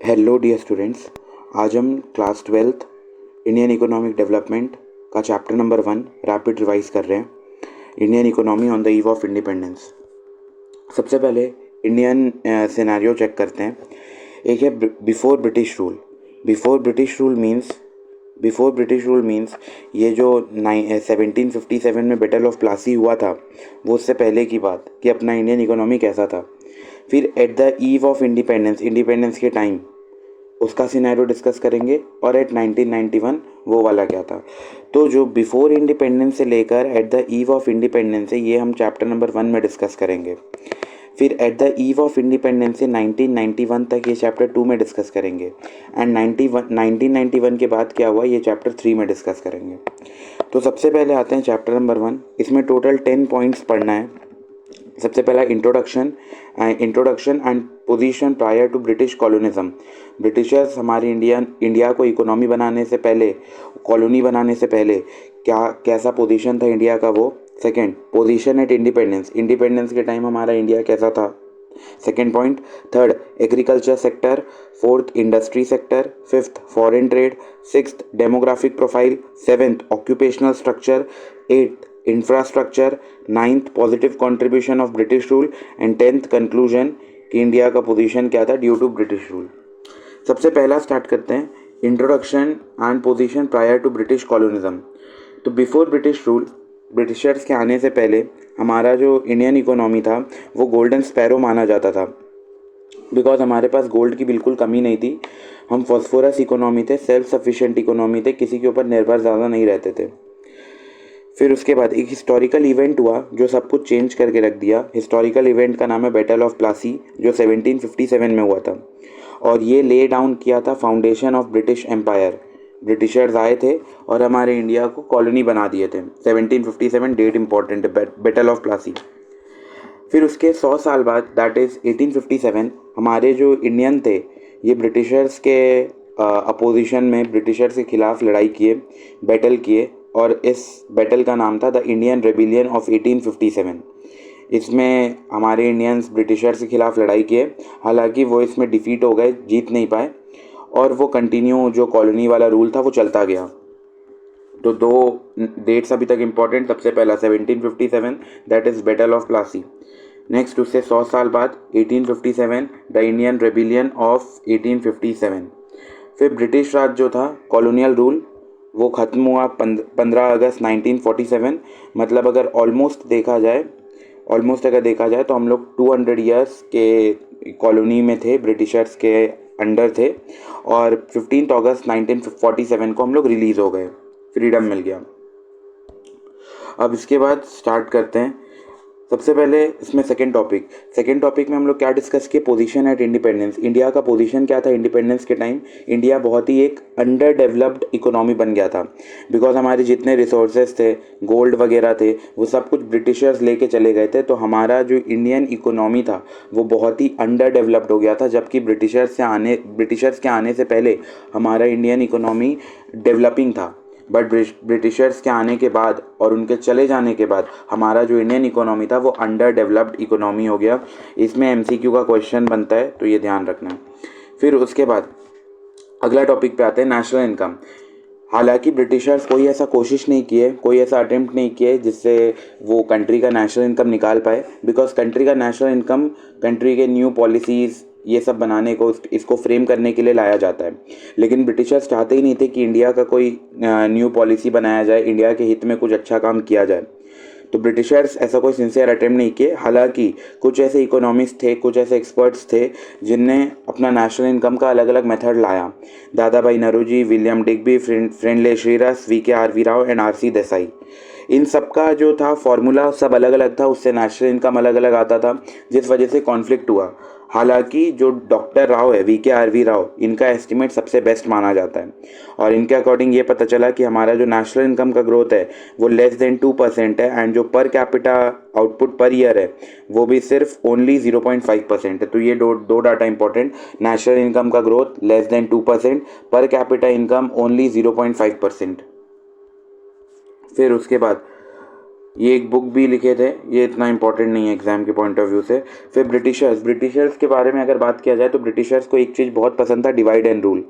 Hello dear students. आज हम class 12th Indian economic development का चैप्टर नंबर 1 रैपिड रिवाइज कर रहे हैं। Indian economy on the eve of independence. सबसे पहले इंडियन सिनेरियो चेक करते हैं। एक है before British rule. Before British rule means ये जो 1757 में बैटल ऑफ प्लासी हुआ था वो उससे पहले की बात कि अपना इंडियन इकोनॉमी कैसा था। फिर at the eve of independence के टाइम उसका सिनेरियो डिस्कस करेंगे, और एट 1991 वो वाला क्या था। तो जो बिफोर इंडिपेंडेंस से लेकर at the eve of independence है ये हम चैप्टर नंबर 1 में डिस्कस करेंगे। फिर at the eve of independence से 1991 तक ये चैप्टर 2 में डिस्कस करेंगे, एंड 1991 के बाद क्या हुआ ये चैप्टर 3 में डिस्कस करेंगे। तो सबसे पहले आते हैं चैप्टर नंबर 1। इसमें टोटल 10 पॉइंट्स पढ़ना है। सबसे पहला introduction and position prior to British colonialism. Britishers हमारे इंडिया को इकोनॉमी बनाने से पहले, कॉलोनी बनाने से पहले कैसा पोजीशन था इंडिया का वो। सेकंड, पोजीशन एट इंडिपेंडेंस के टाइम हमारा इंडिया कैसा था, second point. Third, agriculture sector. Fourth, industry sector. Fifth, foreign trade. Sixth, demographic profile. Seventh, occupational structure. Eighth, infrastructure. Ninth, positive contribution of British rule. And tenth, conclusion कि India का position क्या था due to British rule. सबसे पहला start करते हैं, introduction and position prior to British colonialism. तो before British rule, Britishers के आने से पहले हमारा जो इंडियन इकोनॉमी था वो गोल्डन स्पैरो माना जाता था, बिकॉज हमारे पास गोल्ड की बिल्कुल कमी नहीं थी। हम फॉस्फोरस इकोनॉमी थे, सेल्फ सफिशिएंट इकोनॉमी थे, किसी के ऊपर निर्भर ज़्यादा नहीं रहते थे। फिर उसके बाद एक हिस्टोरिकल इवेंट हुआ जो सब कुछ चेंज करके रख दिया। हिस्टोरिकल इवेंट का नाम है बैटल ऑफ प्लासी, जो 1757 में हुआ था, और ये ले डाउन किया था foundation of British empire. Britishers आए थे और हमारे इंडिया को कॉलोनी बना दिए थे। 1757 डेट इंपॉर्टेंट है, बैटल ऑफ प्लासी। फिर उसके 100 साल बाद दैट इज़ 1857 हमारे जो इंडियन थे ये ब्रिटिशर्स के अपोजिशन में, ब्रिटिशर्स के खिलाफ लड़ाई किए, बैटल किए, और इस बैटल का नाम था द इंडियन रेबिलियन ऑफ 1857। इसमें हमारे इंडियंस ब्रिटिशर्स के खिलाफ लड़ाई किए, हालांकि वो इसमें डिफीट हो गए, जीत नहीं पाए, और वो कंटिन्यू जो कॉलोनी वाला रूल था वो चलता गया। तो दो डेट्स अभी तक इम्पॉर्टेंट। सबसे पहला 1757 that is battle of Plassey. Next उससे 100 साल बाद 1857 द इंडियन रेबिलियन ऑफ 1857। फिर ब्रिटिश राज जो था, कॉलोनियल रूल, वो ख़त्म हुआ 15 अगस्त 1947। मतलब अगर ऑलमोस्ट अगर देखा जाए तो हम लोग 200 ईयर्स के कॉलोनी में थे, ब्रिटिशर्स के अंडर थे, और 15 अगस्त 1947 को हम लोग रिलीज़ हो गए, फ्रीडम मिल गया। अब इसके बाद स्टार्ट करते हैं। सबसे पहले इसमें सेकंड टॉपिक में हम लोग क्या डिस्कस किए, पोजीशन एट इंडिपेंडेंस। इंडिया का पोजीशन क्या था इंडिपेंडेंस के टाइम। इंडिया बहुत ही एक अंडर डेवलप्ड इकोनॉमी बन गया था, बिकॉज हमारे जितने रिसोर्सेज थे, गोल्ड वगैरह थे, वो सब कुछ ब्रिटिशर्स लेके चले गए थे। तो हमारा जो इंडियन इकोनॉमी था वो बहुत ही अंडर डेवलप्ड हो गया था, जबकि ब्रिटिशर्स के आने से पहले हमारा इंडियन इकोनॉमी डेवलपिंग था। बट ब्रिटिशर्स के आने के बाद और उनके चले जाने के बाद हमारा जो इंडियन इकोनॉमी था वो अंडर डेवलप्ड इकोनॉमी हो गया। इसमें एमसीक्यू का क्वेश्चन बनता है, तो ये ध्यान रखना है। फिर उसके बाद अगला टॉपिक पे आते हैं, नेशनल इनकम। हालांकि ब्रिटिशर्स कोई ऐसा कोशिश नहीं किए, कोई ऐसा अटेम्प्ट नहीं किए जिससे वो कंट्री का नेशनल इनकम निकाल पाए, बिकॉज कंट्री का नेशनल इनकम कंट्री के न्यू पॉलिसीज़ ये सब बनाने को, इसको फ्रेम करने के लिए लाया जाता है। लेकिन ब्रिटिशर्स चाहते ही नहीं थे कि इंडिया का कोई न्यू पॉलिसी बनाया जाए, इंडिया के हित में कुछ अच्छा काम किया जाए। तो ब्रिटिशर्स ऐसा कोई सिंसियर अटेम्प्ट नहीं किए। हालांकि कुछ ऐसे इकोनॉमिस्ट थे, कुछ ऐसे एक्सपर्ट्स थे जिनने अपना नेशनल इनकम का अलग अलग मेथड लाया। Dadabhai Naoroji, William Digby, Findlay Shirras, VK Rao and RC Desai. इन सब का जो था फॉर्मूला सब अलग अलग था, उससे नेशनल इनकम अलग अलग आता था, जिस वजह से कॉन्फ्लिक्ट हुआ। हालांकि जो डॉक्टर राव है, VK राव, इनका एस्टिमेट सबसे बेस्ट माना जाता है, और इनके अकॉर्डिंग ये पता चला कि हमारा जो नेशनल इनकम का ग्रोथ है वो लेस देन 2% है, एंड जो per capita output per year है वो भी सिर्फ ओनली 0.5% है। तो ये दो डाटा इंपॉर्टेंट, नेशनल इनकम का growth less than 2%, per capita income only 0.5%। फिर उसके बाद ये एक बुक भी लिखे थे, ये इतना इंपॉर्टेंट नहीं है एग्जाम के पॉइंट ऑफ व्यू से। फिर ब्रिटिशर्स के बारे में अगर बात किया जाए तो ब्रिटिशर्स को एक चीज़ बहुत पसंद था, डिवाइड एंड रूल।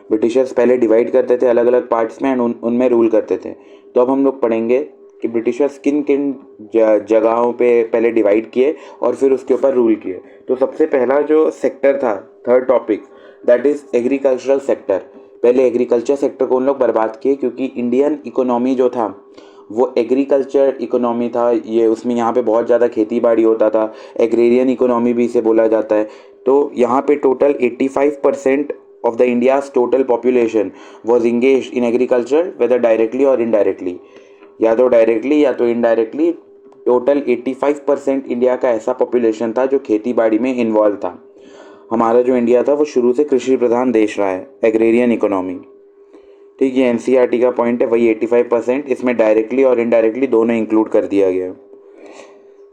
ब्रिटिशर्स पहले डिवाइड करते थे अलग अलग पार्ट्स में एंड उनमें रूल करते थे। तो अब हम लोग पढ़ेंगे कि ब्रिटिशर्स किन किन जगहों पे पहले डिवाइड किए और फिर उसके ऊपर रूल किए। तो सबसे पहला जो सेक्टर था, third topic, that is agricultural sector. पहले एग्रीकल्चर सेक्टर को उन लोग बर्बाद किए क्योंकि इंडियन इकोनॉमी जो था वो एग्रीकल्चर इकोनॉमी था। ये उसमें यहाँ पे बहुत ज़्यादा खेती बाड़ी होता था, एग्रेरियन इकोनॉमी भी इसे बोला जाता है। तो यहाँ पे total 85% of the India's total population was engage in agriculture, whether directly और इनडायरेक्टली, या तो डायरेक्टली या तो इनडायरेक्टली। टोटल 85% इंडिया का ऐसा पॉपुलेशन था जो खेती बाड़ी में इन्वॉल्व था। हमारा जो इंडिया था वो शुरू से कृषि प्रधान देश रहा है, एग्रेरियन इकोनॉमी। ठीक है, एनसीईआरटी का पॉइंट है वही 85%, इसमें डायरेक्टली और इनडायरेक्टली दोनों इंक्लूड कर दिया गया।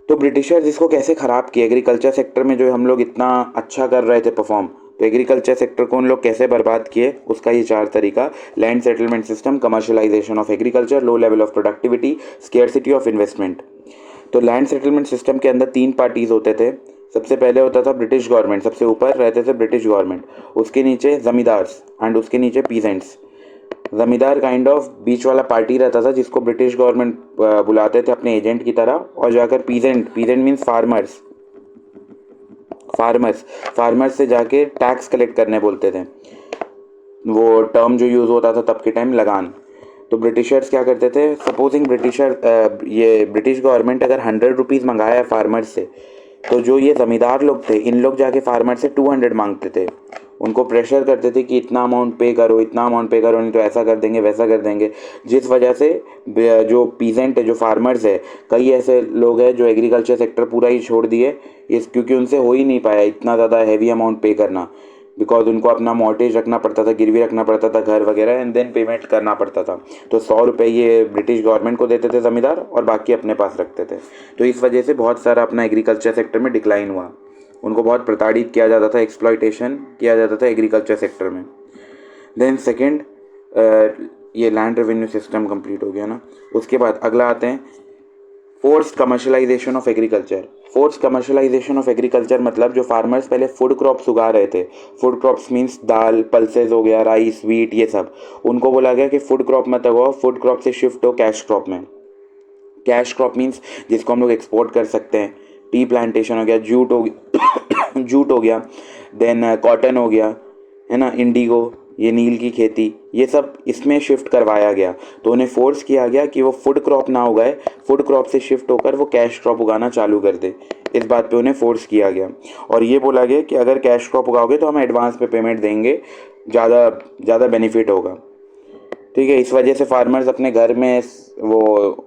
तो ब्रिटिशर्स इसको कैसे ख़राब किए, एग्रीकल्चर सेक्टर में जो हम लोग इतना अच्छा कर रहे थे परफॉर्म, तो एग्रीकल्चर सेक्टर को उन लोग कैसे बर्बाद किए उसका ये 4 तरीका। Land settlement system, commercialisation of agriculture, low level of productivity, scarcity of investment. तो लैंड सेटलमेंट सिस्टम के अंदर 3 पार्टीज होते थे। सबसे पहले होता था ब्रिटिश गवर्नमेंट, सबसे ऊपर रहते थे ब्रिटिश गवर्नमेंट, उसके नीचे जमींदार्स एंड उसके नीचे पीजेंट्स। जमींदार काइंड ऑफ बीच वाला पार्टी रहता था जिसको ब्रिटिश गवर्नमेंट बुलाते थे अपने एजेंट की तरह, और जाकर पीजेंट मीन्स फार्मर्स से जाके टैक्स कलेक्ट करने बोलते थे। वो टर्म जो यूज़ होता था तब के टाइम, लगान। तो ब्रिटिशर्स क्या करते थे, सपोजिंग ये ब्रिटिश गवर्नमेंट अगर 100 रुपीज़ मंगाया है फार्मर्स से, तो जो ये ज़मींदार लोग थे, इन लोग जाके फार्मर से 200 मांगते थे। उनको प्रेशर करते थे कि इतना अमाउंट पे करो, इतना अमाउंट पे करो, नहीं तो ऐसा कर देंगे वैसा कर देंगे। जिस वजह से जो पीजेंट है, जो फार्मर्स है, कई ऐसे लोग हैं जो एग्रीकल्चर सेक्टर पूरा ही छोड़ दिए, इस क्योंकि उनसे हो ही नहीं पाया इतना ज़्यादा हैवी अमाउंट पे करना। बिकॉज उनको अपना मॉर्टेज रखना पड़ता था, गिरवी रखना पड़ता था घर वगैरह, एंड देन पेमेंट करना पड़ता था। तो 100 रुपये ये ब्रिटिश गवर्नमेंट को देते थे ज़मींदार और बाकी अपने पास रखते थे। तो इस वजह से बहुत सारा अपना एग्रीकल्चर सेक्टर में डिक्लाइन हुआ। उनको बहुत प्रताड़ित किया जाता था, एक्सप्लॉयटेशन किया जाता था एग्रीकल्चर सेक्टर में। देन सेकेंड, ये लैंड रेवेन्यू सिस्टम कंप्लीट हो गया ना। उसके बाद अगला आते हैं forced commercialisation of agriculture. Forced commercialisation of agriculture मतलब जो फार्मर्स पहले फूड क्रॉप्स उगा रहे थे, फूड क्रॉप्स मीन्स दाल, पल्सेज हो गया, राइस, वीट, ये सब, उनको बोला गया कि फूड क्रॉप मत उगाओ, फूड क्रॉप से शिफ्ट हो कैश क्रॉप में। कैश क्रॉप मीन्स जिसको हम लोग एक्सपोर्ट कर सकते हैं। टी प्लांटेशन हो गया, जूट हो गया जूट हो गया, देन कॉटन हो गया, है ना, इंडिगो, ये नील की खेती, ये सब इसमें शिफ्ट करवाया गया। तो उन्हें फोर्स किया गया कि वो फूड क्रॉप ना उगाए, फूड क्रॉप से शिफ्ट होकर वो कैश क्रॉप उगाना चालू कर दे। इस बात पे उन्हें फोर्स किया गया और ये बोला गया कि अगर कैश क्रॉप उगाओगे तो हम एडवांस पे पेमेंट देंगे, ज़्यादा ज़्यादा बेनिफिट होगा। ठीक है, इस वजह से फार्मर्स अपने घर में वो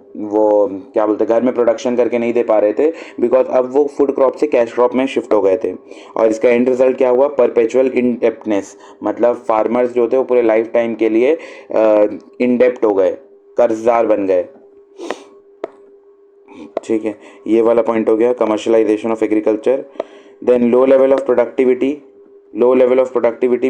क्या बोलते हैं, घर में प्रोडक्शन करके नहीं दे पा रहे थे, बिकॉज अब वो फूड क्रॉप से कैश क्रॉप में शिफ्ट हो गए थे। और इसका एंड रिजल्ट क्या हुआ, परपेचुअल इनडेप्टनेस, मतलब फार्मर्स जो थे वो पूरे लाइफ टाइम के लिए इनडेप्ट हो गए, कर्जदार बन गए। ठीक है, ये वाला पॉइंट हो गया commercialisation of agriculture. Then low level of productivity. Low level of productivity,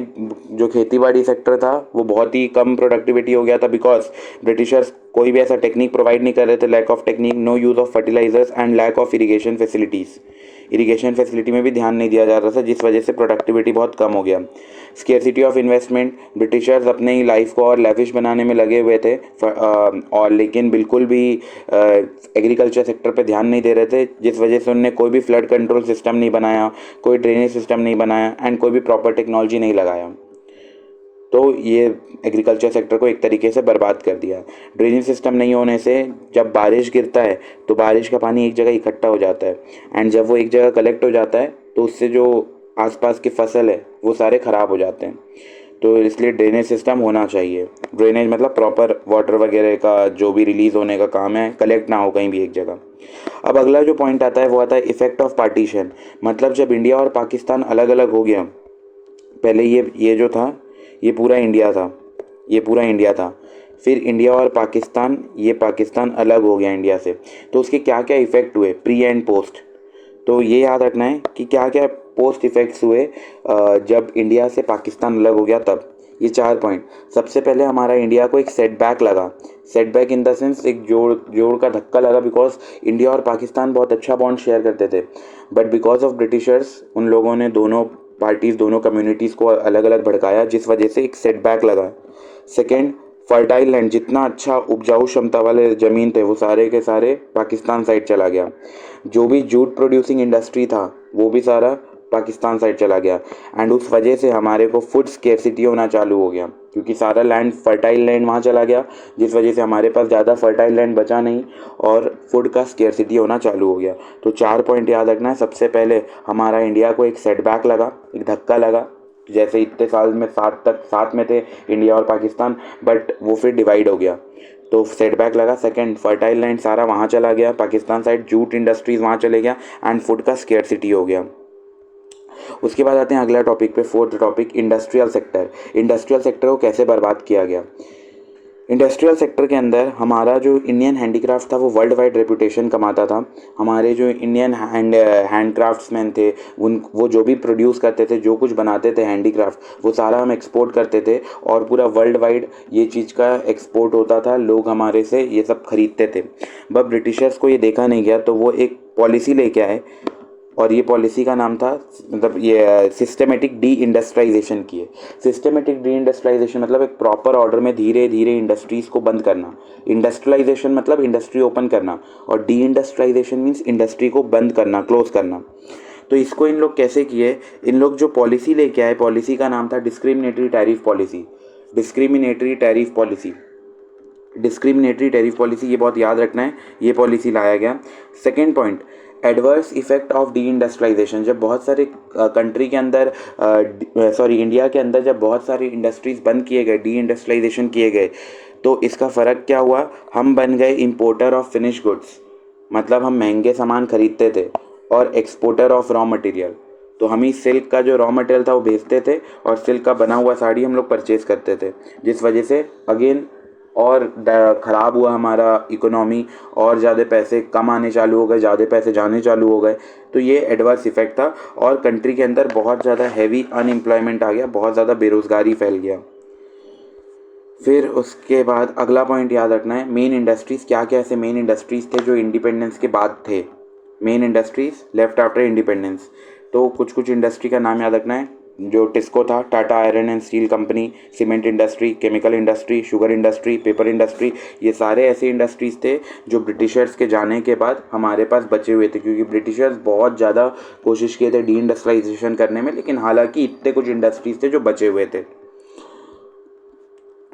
जो खेती बाड़ी सेक्टर था वो बहुत ही कम प्रोडक्टिविटी हो गया था, बिकॉज ब्रिटिशर्स कोई भी ऐसा टेक्निक प्रोवाइड नहीं कर रहे थे। Lack of technique, no use of fertilisers and lack of irrigation facilities. Irrigation facility में भी ध्यान नहीं दिया जा रहा था, जिस वजह से प्रोडक्टिविटी बहुत कम हो गया। स्केर्सिटी ऑफ इन्वेस्टमेंट, ब्रिटिशर्स अपने ही लाइफ को और लैविश बनाने में लगे हुए थे, और लेकिन बिल्कुल भी एग्रीकल्चर सेक्टर पे ध्यान नहीं दे रहे थे, जिस वजह से उन्होंने कोई भी फ्लड कंट्रोल सिस्टम नहीं बनाया, कोई ड्रेनेज सिस्टम नहीं बनाया एंड कोई भी प्रॉपर टेक्नोलॉजी नहीं लगाया। तो ये एग्रीकल्चर सेक्टर को एक तरीके से बर्बाद कर दिया। ड्रेनेज सिस्टम नहीं होने से जब बारिश गिरता है तो बारिश का पानी एक जगह इकट्ठा हो जाता है, एंड जब वो एक जगह कलेक्ट हो जाता है तो उससे जो आसपास की फसल है वो सारे ख़राब हो जाते हैं। तो इसलिए ड्रेनेज सिस्टम होना चाहिए। ड्रेनेज मतलब प्रॉपर वाटर वगैरह का जो भी रिलीज़ होने का काम है, कलेक्ट ना हो कहीं भी एक जगह। अब अगला जो पॉइंट आता है वो आता है इफेक्ट ऑफ पार्टीशन, मतलब जब इंडिया और पाकिस्तान अलग अलग हो गया, पहले ये जो था ये पूरा इंडिया था, ये पूरा इंडिया था, फिर इंडिया और पाकिस्तान, ये पाकिस्तान अलग हो गया इंडिया से, तो उसके क्या क्या इफ़ेक्ट हुए प्री एंड पोस्ट। तो ये याद रखना है कि क्या क्या पोस्ट इफ़ेक्ट्स हुए जब इंडिया से पाकिस्तान अलग हो गया तब। ये 4 पॉइंट। सबसे पहले हमारा इंडिया को एक सेटबैक लगा, सेटबैक इन द सेंस एक जोड़ का धक्का लगा, बिकॉज इंडिया और पाकिस्तान बहुत अच्छा बॉन्ड शेयर करते थे, बट बिकॉज ऑफ ब्रिटिशर्स उन लोगों ने दोनों पार्टीज़ दोनों कम्युनिटीज़ को अलग अलग भड़काया, जिस वजह से एक सेटबैक लगा। सेकेंड, फर्टाइल लैंड, जितना अच्छा उपजाऊ क्षमता वाले ज़मीन थे वो सारे के सारे पाकिस्तान साइड चला गया। जो भी जूट प्रोड्यूसिंग इंडस्ट्री था वो भी सारा पाकिस्तान साइड चला गया, एंड उस वजह से हमारे को फूड स्केर्सिटी होना चालू हो गया, क्योंकि सारा लैंड फर्टाइल लैंड वहाँ चला गया, जिस वजह से हमारे पास ज़्यादा फर्टाइल लैंड बचा नहीं और फूड का स्केर्सिटी होना चालू हो गया। तो 4 पॉइंट याद रखना है। सबसे पहले हमारा इंडिया को एक सेटबैक लगा, एक धक्का लगा, जैसे इतने साल में साथ में थे इंडिया और पाकिस्तान, बट वो फिर डिवाइड हो गया तो सेटबैक लगा। सेकंड, फर्टाइल लैंड सारा वहाँ चला गया पाकिस्तान साइड, जूट इंडस्ट्रीज वहाँ चले गया, एंड फूड का स्केर्सिटी हो गया। उसके बाद आते हैं अगला टॉपिक पे, fourth topic, industrial sector. Industrial sector को कैसे बर्बाद किया गया। इंडस्ट्रियल सेक्टर के अंदर हमारा जो इंडियन हैंडीक्राफ्ट था वो वर्ल्ड वाइड रेपुटेशन कमाता था। हमारे जो इंडियन हैंडक्राफ्ट्समैन थे वो जो भी प्रोड्यूस करते थे, जो कुछ बनाते थे हैंडीक्राफ्ट, वो सारा हम एक्सपोर्ट करते थे और पूरा वर्ल्ड वाइड ये चीज़ का एक्सपोर्ट होता था, लोग हमारे से ये सब खरीदते थे। बट ब्रिटिशर्स को ये देखा नहीं गया, तो वो एक पॉलिसी लेके आए, और ये पॉलिसी का नाम था, मतलब ये सिस्टमेटिक डी इंडस्ट्रियलाइजेशन की है। सिस्टमेटिक डी इंडस्ट्रियलाइजेशन मतलब एक प्रॉपर ऑर्डर में धीरे धीरे इंडस्ट्रीज़ को बंद करना। इंडस्ट्रियलाइजेशन मतलब इंडस्ट्री ओपन करना, और डी इंडस्ट्रियलाइजेशन मीन्स इंडस्ट्री को बंद करना, क्लोज करना। तो इसको इन लोग कैसे किए, इन लोग जो पॉलिसी लेके आए, पॉलिसी का नाम था discriminatory tariff policy. Discriminatory tariff policy, discriminatory tariff policy, ये बहुत याद रखना है, ये पॉलिसी लाया गया। Second point, adverse effect of deindustrialisation. जब बहुत सारे कंट्री के अंदर इंडिया के अंदर जब बहुत सारी इंडस्ट्रीज बंद किए गए, डी इंडस्ट्रियलाइजेशन किए गए, तो इसका फ़र्क क्या हुआ, हम बन गए इम्पोर्टर ऑफ फिनिश गुड्स, मतलब हम महंगे सामान खरीदते थे, और एक्सपोर्टर ऑफ रॉ मटेरियल, तो हम ही सिल्क का जो रॉ मटेरियल था वो बेचते थे, और सिल्क का बना हुआ साड़ी हम लोग परचेज़ करते थे, जिस वजह से अगेन और ख़राब हुआ हमारा इकोनॉमी, और ज़्यादा पैसे कम आने चालू हो गए, ज़्यादा पैसे जाने चालू हो गए। तो ये एडवर्स इफेक्ट था, और कंट्री के अंदर बहुत ज़्यादा हैवी अनएम्प्लॉयमेंट आ गया, बहुत ज़्यादा बेरोज़गारी फैल गया। फिर उसके बाद अगला पॉइंट याद रखना है, मेन इंडस्ट्रीज़। क्या क्या ऐसे मेन इंडस्ट्रीज़ थे जो इंडिपेंडेंस के बाद थे, main industries left after independence. तो कुछ कुछ इंडस्ट्री का नाम याद रखना है, जो टिस्को था, Tata iron and steel company, cement industry, chemical industry, sugar industry, paper industry, ये सारे ऐसे इंडस्ट्रीज़ थे जो ब्रिटिशर्स के जाने के बाद हमारे पास बचे हुए थे, क्योंकि ब्रिटिशर्स बहुत ज़्यादा कोशिश किए थे डी इंडस्ट्रियलाइजेशन करने में, लेकिन हालांकि इतने कुछ इंडस्ट्रीज़ थे जो बचे हुए थे।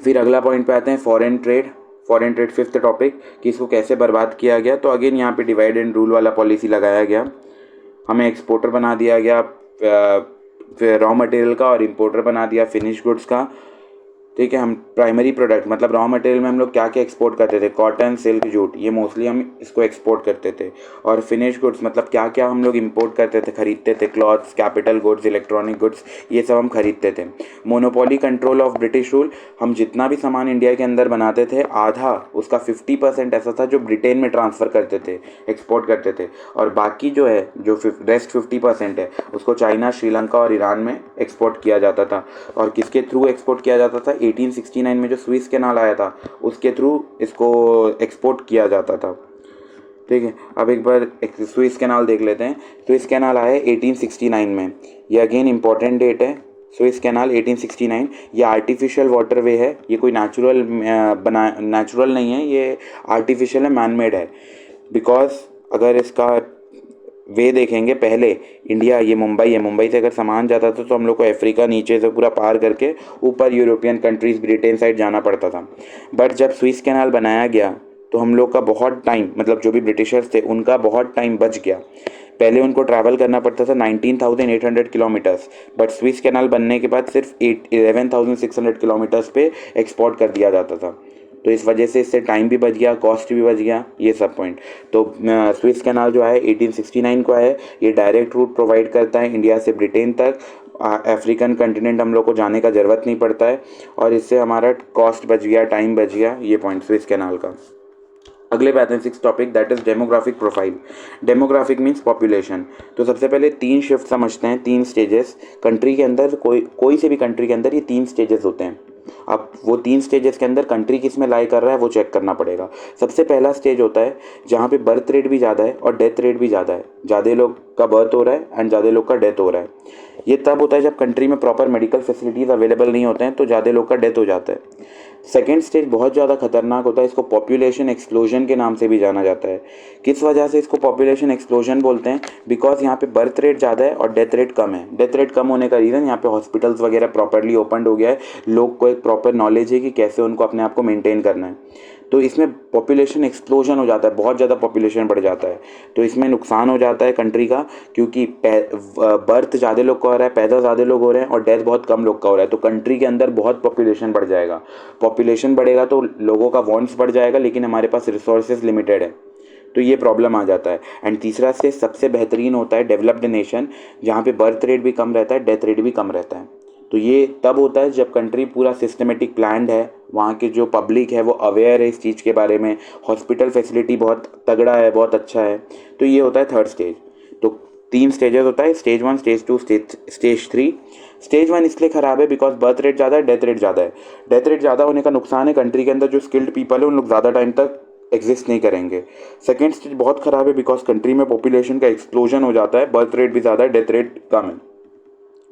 फिर अगला पॉइंट पे आते हैं, foreign trade. Foreign trade fifth topic, कि इसको कैसे बर्बाद किया गया। तो अगेन यहाँ पे डिवाइड एंड रूल वाला पॉलिसी लगाया गया, हमें एक्सपोर्टर बना दिया गया फिर रॉ मटेरियल का, और इंपोर्टर बना दिया फिनिश गुड्स का। ठीक है, हम प्राइमरी प्रोडक्ट मतलब रॉ मटेरियल में हम लोग क्या क्या एक्सपोर्ट करते थे, कॉटन, सिल्क, जूट, ये मोस्टली हम इसको एक्सपोर्ट करते थे। और फिनिश गुड्स मतलब क्या क्या हम लोग इंपोर्ट करते थे, खरीदते थे, clothes, capital goods, electronic goods, ये सब हम खरीदते थे। Monopoly control of British rule, हम जितना भी सामान इंडिया के अंदर बनाते थे, आधा उसका 50% ऐसा था जो ब्रिटेन में ट्रांसफ़र करते थे, एक्सपोर्ट करते थे, और बाकी जो है जो रेस्ट 50% है उसको चाइना, श्रीलंका और ईरान में एक्सपोर्ट किया जाता था। और किसके थ्रू एक्सपोर्ट किया जाता था, 1869 में जो स्विस कैनाल आया था उसके थ्रू इसको एक्सपोर्ट किया जाता था। ठीक है, अब एक बार स्विस कैनाल देख लेते हैं। स्विस कैनाल आया 1869 में, ये अगेन इंपॉर्टेंट डेट है। स्विस कैनाल 1869, ये आर्टिफिशियल वाटरवे है, ये कोई नेचुरल नहीं है, ये आर्टिफिशियल है, मैनमेड है। बिकॉज अगर इसका वे देखेंगे, पहले इंडिया, ये मुंबई है, मुंबई से अगर सामान जाता था तो हम लोग को अफ्रीका नीचे से पूरा पार करके ऊपर यूरोपियन कंट्रीज़, ब्रिटेन साइड जाना पड़ता था। बट जब स्विस कैनाल बनाया गया तो हम लोग का बहुत टाइम, मतलब जो भी ब्रिटिशर्स थे उनका बहुत टाइम बच गया। पहले उनको ट्रैवल करना पड़ता था 19,800 किलोमीटर्स, बट स्विस कैनाल बनने के बाद सिर्फ 11,600 किलोमीटर्स पे एक्सपोर्ट कर दिया जाता था। तो इस वजह से इससे टाइम भी बच गया, कॉस्ट भी बच गया, ये सब पॉइंट। तो स्विस कैनाल जो है 1869 को है, ये डायरेक्ट रूट प्रोवाइड करता है इंडिया से ब्रिटेन तक। अफ्रीकन कंटिनेंट हम लोग को जाने का ज़रूरत नहीं पड़ता है, और इससे हमारा कॉस्ट बच गया, टाइम बच गया, ये पॉइंट स्विस कैनाल का। अगले पे आते हैं 6th topic, that is demographic profile. Demographic means population. तो सबसे पहले 3 शिफ्ट समझते हैं, 3 स्टेजेस कंट्री के अंदर। कोई से भी कंट्री के अंदर ये 3 स्टेजेस होते हैं। अब वो 3 स्टेजेस के अंदर कंट्री किस में लाई कर रहा है वो चेक करना पड़ेगा। सबसे पहला स्टेज होता है जहाँ पे बर्थ रेट भी ज़्यादा है और डेथ रेट भी ज़्यादा है। ज़्यादा लोग का बर्थ हो रहा है एंड ज़्यादा लोग का डेथ हो रहा है। ये तब होता है जब कंट्री में प्रॉपर मेडिकल फैसिलिटीज़ अवेलेबल नहीं होते हैं, तो ज़्यादा लोग का डेथ हो जाता है। सेकेंड स्टेज बहुत ज़्यादा खतरनाक होता है, इसको पॉपुलेशन एक्सप्लोजन के नाम से भी जाना जाता है। किस वजह से इसको पॉपुलेशन एक्सप्लोजन बोलते हैं? बिकॉज यहाँ पे बर्थ रेट ज़्यादा है और डेथ रेट कम है। डेथ रेट कम होने का रीज़न यहाँ पे हॉस्पिटल्स वगैरह प्रॉपरली ओपन हो गया है, लोग को एक प्रॉपर नॉलेज है कि कैसे उनको अपने आप को मेंटेन करना है। तो इसमें पॉपुलेशन एक्सप्लोजन हो जाता है, बहुत ज़्यादा पॉपुलेशन बढ़ जाता है, तो इसमें नुकसान हो जाता है कंट्री का, क्योंकि बर्थ ज़्यादा लोग का हो रहा है, पैदा ज़्यादा लोग हो रहे हैं और डेथ बहुत कम लोग का हो रहा है। तो कंट्री के अंदर बहुत पॉपुलेशन बढ़ जाएगा। पॉपुलेशन बढ़ेगा तो लोगों का वांट्स बढ़ जाएगा, लेकिन हमारे पास रिसोर्सेज लिमिटेड है, तो ये प्रॉब्लम आ जाता है। एंड तीसरा स्टेज सबसे बेहतरीन होता है डेवलप्ड नेशन, जहाँ पे बर्थ रेट भी कम रहता है, डेथ रेट भी कम रहता है। तो ये तब होता है जब कंट्री पूरा सिस्टमेटिक प्लान्ड है, वहाँ के जो पब्लिक है वो अवेयर है इस चीज़ के बारे में, हॉस्पिटल फैसिलिटी बहुत तगड़ा है, बहुत अच्छा है। तो ये होता है थर्ड स्टेज। तो 3 स्टेजेस होता है, स्टेज 1, स्टेज 2, स्टेज 3। स्टेज 1 इसलिए ख़राब है बिकॉज बर्थ रेट ज़्यादा है, डेथ रेट ज़्यादा है। डेथ रेट ज़्यादा होने का नुकसान है कंट्री के अंदर जो स्किल्ड पीपल है उन लोग ज़्यादा टाइम तक एग्जिस्ट नहीं करेंगे। सेकेंड स्टेज बहुत ख़राब है बिकॉज कंट्री में पॉपुलेशन का एक्सप्लोजन हो जाता है, बर्थ रेट भी ज़्यादा है, डेथ रेट कम है।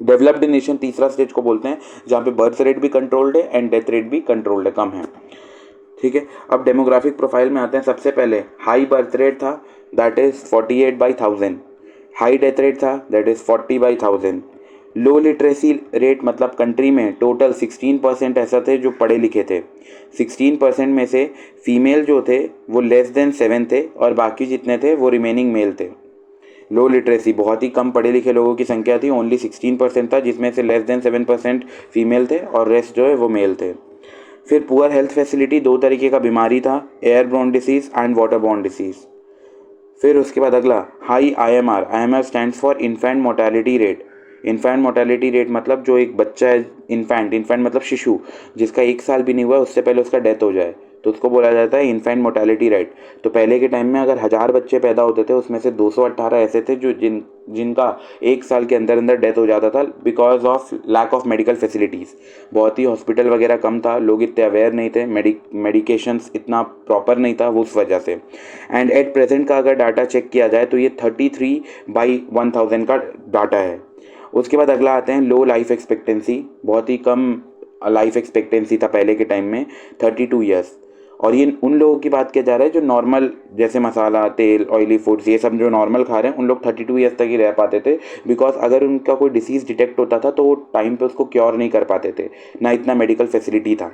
डेवलप्ड नेशन तीसरा स्टेज को बोलते हैं, जहाँ पे बर्थ रेट भी कंट्रोल्ड है एंड डेथ रेट भी कंट्रोल्ड है, कम है। ठीक है, अब डेमोग्राफिक प्रोफाइल में आते हैं। सबसे पहले हाई बर्थ रेट था, that is 48/1000। High death rate था, that is 40/1000। Low literacy rate मतलब कंट्री में टोटल 16% ऐसा थे जो पढ़े लिखे थे। 16% में से फीमेल जो थे वो लेस देन 7 थे और बाकी जितने थे वो रिमेनिंग मेल थे। लो लिटरेसी बहुत ही कम पढ़े लिखे लोगों की संख्या थी, ओनली 16% था, जिसमें से लेस देन 7% फीमेल थे और रेस्ट जो है वो मेल थे। फिर पुअर हेल्थ फैसिलिटी, 2 तरीके का बीमारी था, airborne disease and waterborne disease. फिर उसके बाद अगला high IMR. IMR stands for infant mortality rate. Infant mortality rate मतलब जो एक बच्चा है, इन्फेंट मतलब शिशु, जिसका 1 साल भी नहीं हुआ उससे पहले उसका डेथ हो जाए, तो उसको बोला जाता है इन्फेंट मोर्टेलिटी रेट। तो पहले के टाइम में अगर 1000 बच्चे पैदा होते थे उसमें से 218 ऐसे थे जो जिनका 1 साल के अंदर अंदर डेथ हो जाता था because of lack of medical facilities. बहुत ही हॉस्पिटल वगैरह कम था, लोग इतने अवेयर नहीं थे, मेडिकेशंस इतना प्रॉपर नहीं था, वो उस वजह से। एंड एट प्रेजेंट का अगर डाटा चेक किया जाए तो ये 33/1000 का डाटा है। उसके बाद अगला आते हैं लो लाइफ एक्सपेक्टेंसी। बहुत ही कम लाइफ एक्सपेक्टेंसी था पहले के टाइम में, 32 ईयर्स। और ये उन लोगों की बात किया जा रहा है जो नॉर्मल, जैसे मसाला, तेल, ऑयली फूड्स, ये सब जो नॉर्मल खा रहे हैं, उन लोग 32 ईयर्स तक ही रह पाते थे। बिकॉज अगर उनका कोई डिसीज़ डिटेक्ट होता था तो वो टाइम पे उसको क्योर नहीं कर पाते थे, ना इतना मेडिकल फैसिलिटी था।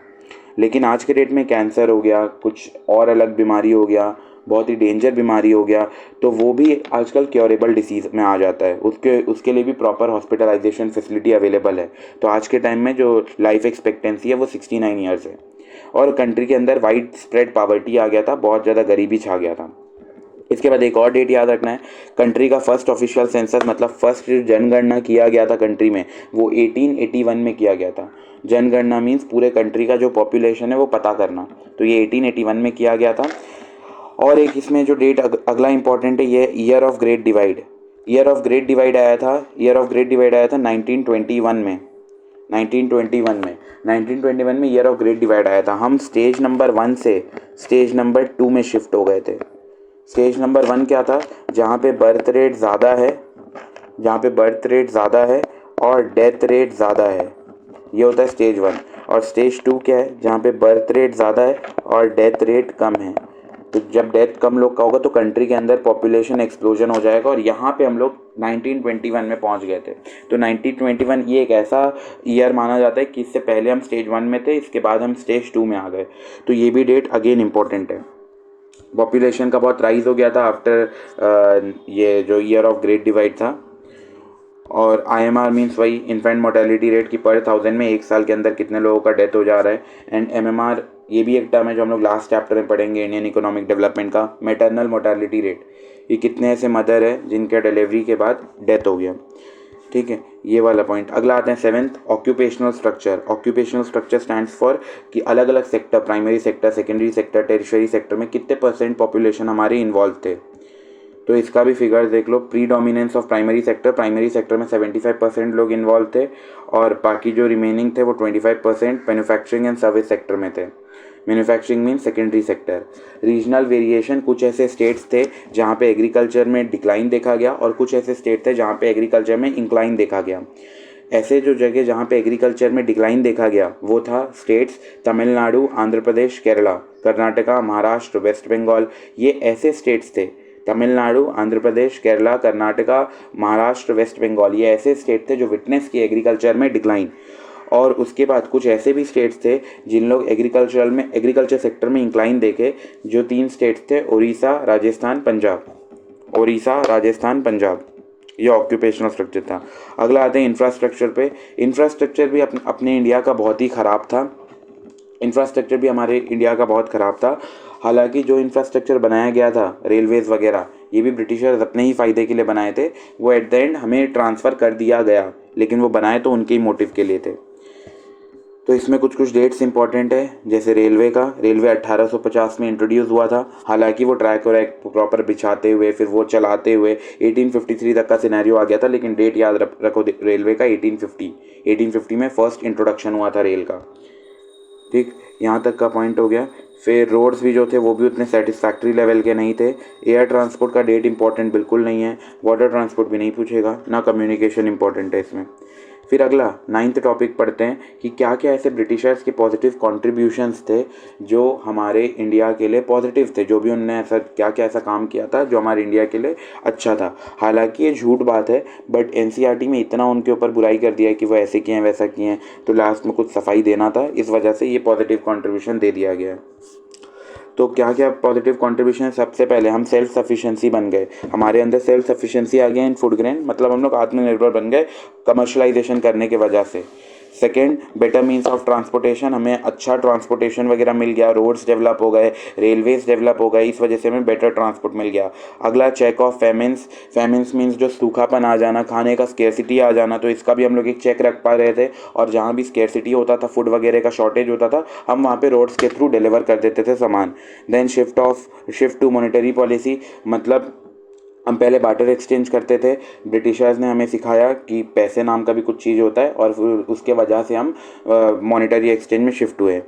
लेकिन आज के डेट में कैंसर हो गया, कुछ और अलग बीमारी हो गया, बहुत ही डेंजर बीमारी हो गया, तो वो भी आजकल क्योरेबल डिसीज़ में आ जाता है। उसके लिए भी प्रॉपर हॉस्पिटलाइजेशन फैसिलिटी अवेलेबल है। तो आज के टाइम में जो लाइफ एक्सपेक्टेंसी है वो 69 ईयर्स है। और कंट्री के अंदर वाइड स्प्रेड पॉवर्टी आ गया था, बहुत ज़्यादा गरीबी छा गया था। इसके बाद एक और डेट याद रखना है, कंट्री का फर्स्ट ऑफिशियल सेंसस मतलब फर्स्ट जनगणना किया गया था कंट्री में, वो 1881 में किया गया था। जनगणना मीन्स पूरे कंट्री का जो पॉपुलेशन है वो पता करना, तो ये 1881 में किया गया था। और एक इसमें जो डेट अगला इंपॉर्टेंट है, ये year of great divide. Year of great divide आया था 1921 में। 1921 में ईयर ऑफ ग्रेट डिवाइड आया था। हम स्टेज नंबर 1 से स्टेज नंबर 2 में शिफ्ट हो गए थे। स्टेज नंबर 1 क्या था? जहाँ पे बर्थ रेट ज़्यादा है और डेथ रेट ज़्यादा है, ये होता है स्टेज 1। और स्टेज 2 क्या है? जहाँ पे बर्थ रेट ज़्यादा है और डेथ रेट कम है। तो जब डेथ कम लोग का होगा तो कंट्री के अंदर पॉपुलेशन एक्सप्लोजन हो जाएगा, और यहाँ पे हम लोग 1921 में पहुँच गए थे। तो 1921 ये एक ऐसा ईयर माना जाता है कि इससे पहले हम स्टेज 1 में थे, इसके बाद हम स्टेज 2 में आ गए। तो ये भी डेट अगेन इम्पोर्टेंट है। पॉपुलेशन का बहुत राइज हो गया था आफ्टर ये जो ईयर ऑफ ग्रेट डिवाइड था। और आईएमआर मीन्स वही इन्फेंट मोर्टेलिटी रेट की पर 1000 में 1 साल के अंदर कितने लोगों का डेथ हो जा रहा है। एंड एमएमआर, ये भी एक टर्म है जो हम लोग लास्ट चैप्टर में पढ़ेंगे इंडियन इकोनॉमिक डेवलपमेंट का, मैटरनल मोर्टेलिटी रेट। ये कितने ऐसे मदर है जिनके डिलीवरी के बाद डेथ हो गया। ठीक है, ये वाला पॉइंट। अगला आते हैं seventh, occupational structure. Occupational structure stands for कि अलग अलग sector, primary sector, secondary sector, tertiary sector में कितने परसेंट पॉपुलेशन हमारे इन्वॉल्व थे। तो इसका भी फिगर देख लो। Predominance of primary sector, primary sector में 75% लोग इन्वॉल्व थे और बाकी जो रिमेनिंग थे वो 25% मैन्युफैक्चरिंग एंड सर्विस सेक्टर में थे। Manufacturing mean secondary sector. Regional variation, कुछ ऐसे स्टेट्स थे जहाँ पे एग्रीकल्चर में डिक्लाइन देखा गया और कुछ ऐसे स्टेट थे जहाँ पे एग्रीकल्चर में इंक्लाइन देखा गया। ऐसे जो जगह जहाँ पे एग्रीकल्चर में डिक्लाइन देखा गया वो था स्टेट्स तमिलनाडु, आंध्र प्रदेश, केरला, कर्नाटका, महाराष्ट्र, वेस्ट बंगाल। ये ऐसे स्टेट्स थे, तमिलनाडु, आंध्र प्रदेश, केरला, कर्नाटका, महाराष्ट्र, वेस्ट बंगाल, ये ऐसे स्टेट थे जो विटनेस किए एग्रीकल्चर में डिक्लाइन। और उसके बाद कुछ ऐसे भी स्टेट्स थे जिन लोग एग्रीकल्चर सेक्टर में इंक्लाइन देखे। जो 3 स्टेट्स थे, उड़ीसा, राजस्थान, पंजाब। उड़ीसा, राजस्थान, पंजाब, ये ऑक्यूपेशनल स्ट्रक्चर था। अगला आते हैं इंफ्रास्ट्रक्चर पे। इंफ्रास्ट्रक्चर भी अपने इंडिया का बहुत ही ख़राब था। इंफ्रास्ट्रक्चर भी हमारे इंडिया का बहुत ख़राब था। हालांकि जो इंफ्रास्ट्रक्चर बनाया गया था, रेलवेज़ वगैरह, ये भी ब्रिटिशर्स अपने ही फ़ायदे के लिए बनाए थे। वो एट द एंड हमें ट्रांसफ़र कर दिया गया, लेकिन वो बनाए तो उनके ही मोटिव के लिए थे। तो इसमें कुछ कुछ डेट्स इंपॉर्टेंट है, जैसे रेलवे 1850 में इंट्रोड्यूस हुआ था। हालांकि वो ट्रैक वैक प्रॉपर बिछाते हुए फिर वो चलाते हुए 1853 तक का सिनेरियो आ गया था, लेकिन डेट याद रखो रेलवे का 1850 में फर्स्ट इंट्रोडक्शन हुआ था रेल का। ठीक, यहाँ तक का पॉइंट हो गया। फिर रोड्स भी जो थे वो भी उतने सेटिस्फैक्ट्री लेवल के नहीं थे। एयर ट्रांसपोर्ट का डेट इंपॉर्टेंट बिल्कुल नहीं है, वाटर ट्रांसपोर्ट भी नहीं पूछेगा, ना कम्युनिकेशन इंपॉर्टेंट है इसमें। फिर अगला 9th टॉपिक पढ़ते हैं कि क्या क्या ऐसे ब्रिटिशर्स के पॉजिटिव कॉन्ट्रीब्यूशंस थे जो हमारे इंडिया के लिए पॉजिटिव थे, जो भी उनने ऐसा क्या क्या ऐसा काम किया था जो हमारे इंडिया के लिए अच्छा था। हालांकि ये झूठ बात है, बट एनसीईआरटी में इतना उनके ऊपर बुराई कर दिया है कि वो ऐसे किए हैं वैसा किए हैं, तो लास्ट में कुछ सफाई देना था, इस वजह से ये पॉजिटिव कॉन्ट्रीब्यूशन दे दिया गया है। तो क्या क्या पॉजिटिव कंट्रीब्यूशन? सबसे पहले हम सेल्फ सफिशिएंसी बन गए, हमारे अंदर सेल्फ सफिशिएंसी आ गया इन फूड ग्रेन, मतलब हम लोग आत्मनिर्भर बन गए कमर्शलाइजेशन करने की वजह से। Second, better means of transportation, हमें अच्छा ट्रांसपोर्टेशन वगैरह मिल गया, रोड्स डेवलप हो गए, रेलवेज डेवलप हो गए, इस वजह से हमें बेटर ट्रांसपोर्ट मिल गया। अगला, check of famines. Famines means जो सूखापन आ जाना, खाने का स्केर्सिटी आ जाना, तो इसका भी हम लोग एक चेक रख पा रहे थे। और जहाँ भी स्केर्सिटी होता था, फूड वगैरह का शॉर्टेज होता था, हम वहाँ पे रोड्स के थ्रू डिलीवर कर देते थे सामान। Then shift to monetary policy, मतलब हम पहले बार्टर एक्सचेंज करते थे, ब्रिटिशर्स ने हमें सिखाया कि पैसे नाम का भी कुछ चीज़ होता है, और फिर उसके वजह से हम मॉनेटरी एक्सचेंज में शिफ्ट हुए।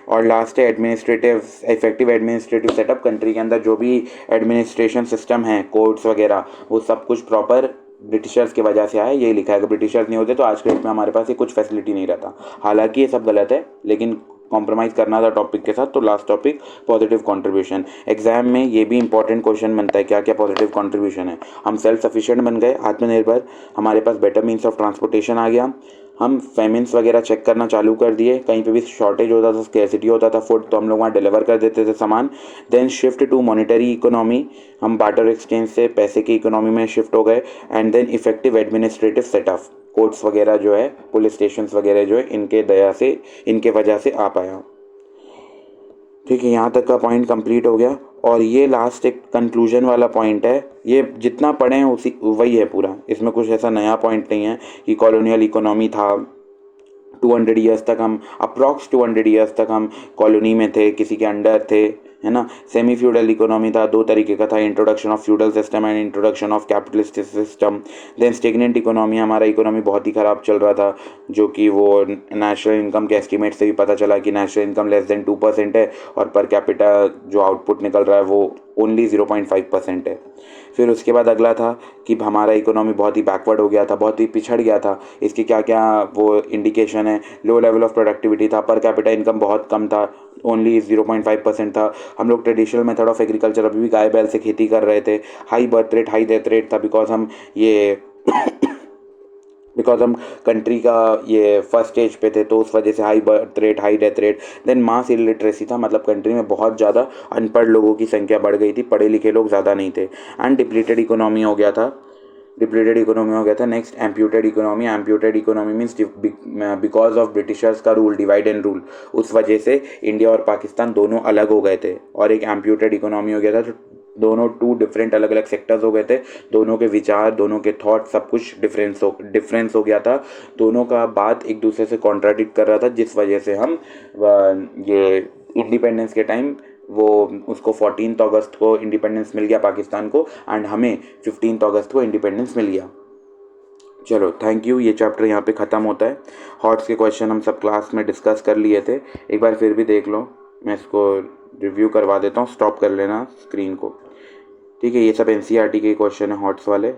और लास्ट है इफेक्टिव एडमिनिस्ट्रेटिव सेटअप। कंट्री के अंदर जो भी एडमिनिस्ट्रेशन सिस्टम है, कोर्ट्स वगैरह, वो सब कुछ प्रॉपर ब्रिटिशर्स की वजह से आया। यही लिखा है कि ब्रिटिशर्स नहीं होते तो आज के डेट में हमारे पास ये कुछ फैसिलिटी नहीं रहता। हालांकि ये सब गलत है, लेकिन कॉम्प्रोमाइज़ करना था टॉपिक के साथ। तो last topic, positive contribution. Exam में ये भी इंपॉर्टेंट क्वेश्चन बनता है, क्या क्या पॉजिटिव कंट्रीब्यूशन है। हम सेल्फ सफिशिएंट बन गए, आत्मनिर्भर, हमारे पास बेटर मीन्स ऑफ ट्रांसपोर्टेशन आ गया, हम फेमिन्स वगैरह चेक करना चालू कर दिए, कहीं पे भी शॉर्टेज होता था, स्कैर्सिटी होता था फूड, तो हम लोग वहाँ डिलीवर कर देते थे सामान। Then shift to monetary economy, हम बार्टर एक्सचेंज से पैसे की इकोनॉमी में शिफ्ट हो गए। And then effective administrative setup, courts वगैरह जो है, पुलिस स्टेशन वगैरह जो है, इनके वजह से आ पाया। ठीक है, यहाँ तक का पॉइंट कंप्लीट हो गया। और ये लास्ट एक कंक्लूजन वाला पॉइंट है, ये जितना पढ़े हैं उसी वही है पूरा, इसमें कुछ ऐसा नया पॉइंट नहीं है कि कॉलोनियल इकोनॉमी था। 200 ईयर्स तक हम अप्रॉक्स 200 ईयर्स तक हम कॉलोनी में थे, किसी के अंडर थे, है ना। सेमी फ्यूडल इकोनॉमी था, 2 तरीके का था, introduction of feudal system and introduction of capitalist system. Then stagnant economy, हमारा इकोनॉमी बहुत ही ख़राब चल रहा था, जो कि वो नेशनल इनकम के एस्टीमेट से भी पता चला कि नेशनल इनकम लेस देन 2% है, और पर कैपिटा जो आउटपुट निकल रहा है वो ओनली 0.5% है। फिर उसके बाद अगला था कि हमारा इकोनॉमी बहुत ही बैकवर्ड हो गया था, बहुत ही पिछड़ गया था। इसके क्या क्या वो इंडिकेशन है, लो लेवल ऑफ प्रोडक्टिविटी था, पर कैपिटा इनकम बहुत कम था, ओनली 0.5% था। हम लोग ट्रेडिशनल मेथड ऑफ एग्रीकल्चर, अभी भी गाय बैल से खेती कर रहे थे। High birth rate, high death rate था, बिकॉज हम कंट्री का ये फर्स्ट स्टेज पे थे, तो उस वजह से high birth rate, high death rate. Then mass illiteracy था, मतलब कंट्री में बहुत ज़्यादा अनपढ़ लोगों की संख्या बढ़ गई थी, पढ़े लिखे लोग ज़्यादा नहीं थे। एंड डिप्लीटेड इकोनॉमी हो गया था। Next, amputated economy means because of Britishers का रूल, डिवाइड एंड रूल, उस वजह से इंडिया और पाकिस्तान दोनों अलग हो गए थे। और एक एम्प्यूटेड इकोनॉमी हो गया था, दोनों टू डिफरेंट अलग अलग सेक्टर्स हो गए थे, दोनों के विचार, दोनों के थॉट, सब कुछ डिफरेंस हो गया था, दोनों का बात एक दूसरे से कॉन्ट्राडिक्ट कर रहा था, जिस वजह से हम ये इंडिपेंडेंस के टाइम वो उसको 14 अगस्त को इंडिपेंडेंस मिल गया पाकिस्तान को, एंड हमें 15 अगस्त को इंडिपेंडेंस मिल गया। चलो थैंक यू, ये चैप्टर यहाँ पे ख़त्म होता है। हॉट्स के क्वेश्चन हम सब क्लास में डिस्कस कर लिए थे, एक बार फिर भी देख लो, मैं इसको रिव्यू करवा देता हूँ, स्टॉप कर लेना स्क्रीन को, ठीक है। ये सब एनसीईआरटी के क्वेश्चन है हॉट्स वाले।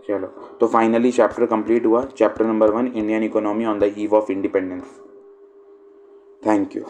चलो, तो फाइनली चैप्टर कंप्लीट हुआ, chapter number 1, Indian economy on the eve of independence. Thank you.